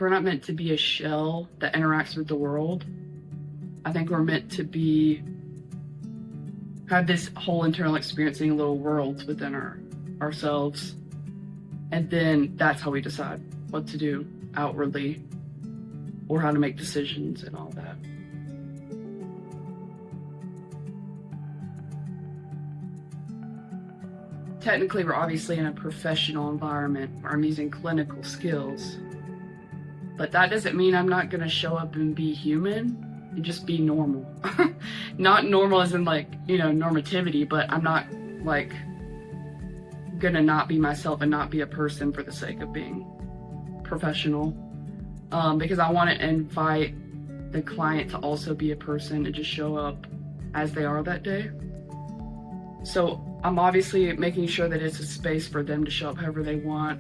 We're not meant to be a shell that interacts with the world. I think we're meant to have this whole internal experiencing little worlds within ourselves. And then that's how we decide what to do outwardly or how to make decisions and all that. Technically, we're obviously in a professional environment where I'm using clinical skills, but that doesn't mean I'm not going to show up and be human and just be normal. Not normal as in normativity, but I'm not gonna not be myself and not be a person for the sake of being professional, because I want to invite the client to also be a person and just show up as they are that day. So I'm obviously making sure that it's a space for them to show up however they want,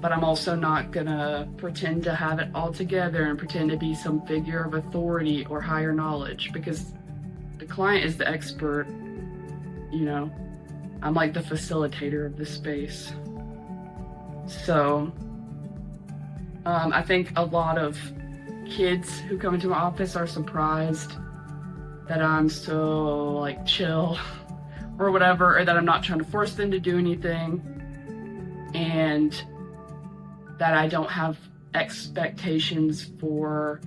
but I'm also not gonna pretend to have it all together and pretend to be some figure of authority or higher knowledge, because the client is the expert. I'm like the facilitator of the space. So I think a lot of kids who come into my office are surprised that I'm so chill or whatever, or that I'm not trying to force them to do anything, and that I don't have expectations for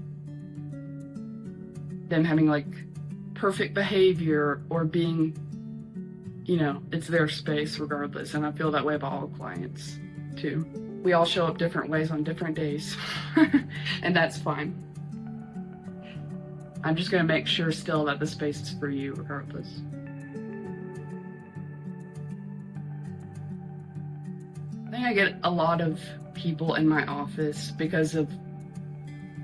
them having perfect behavior or being, it's their space regardless. And I feel that way about all clients too. We all show up different ways on different days and that's fine. I'm just gonna make sure still that the space is for you regardless. I think I get a lot of people in my office because of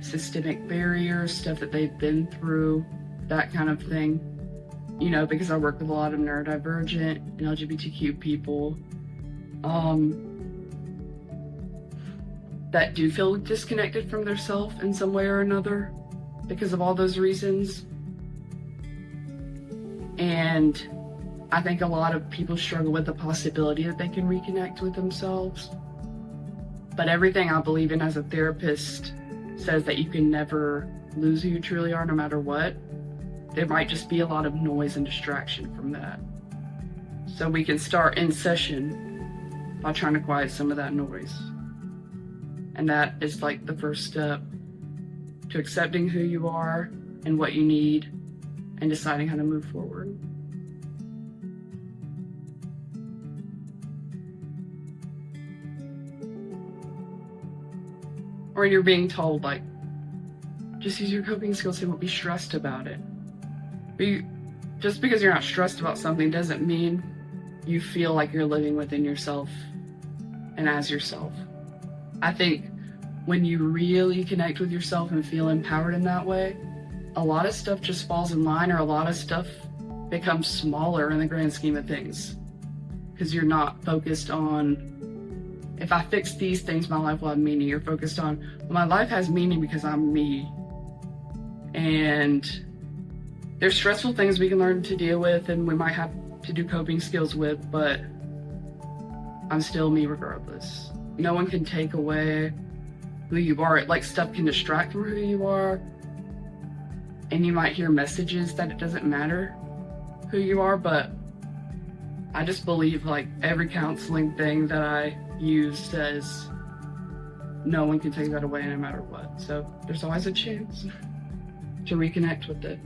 systemic barriers, stuff that they've been through, that kind of thing. Because I work with a lot of neurodivergent and LGBTQ people that do feel disconnected from their self in some way or another because of all those reasons. And I think a lot of people struggle with the possibility that they can reconnect with themselves. But everything I believe in as a therapist says that you can never lose who you truly are no matter what. There might just be a lot of noise and distraction from that. So we can start in session by trying to quiet some of that noise. And that is the first step to accepting who you are and what you need and deciding how to move forward. Or you're being told, just use your coping skills and don't be stressed about it. Just because you're not stressed about something doesn't mean you feel like you're living within yourself and as yourself. I think when you really connect with yourself and feel empowered in that way, a lot of stuff just falls in line, or a lot of stuff becomes smaller in the grand scheme of things. Because you're not focused on, if I fix these things, my life will have meaning. You're focused on, well, my life has meaning because I'm me. And there's stressful things we can learn to deal with and we might have to do coping skills with, but I'm still me regardless. No one can take away who you are. Stuff can distract from who you are, and you might hear messages that it doesn't matter who you are, but I just believe every counseling thing that I use says no one can take that away no matter what. So there's always a chance to reconnect with it.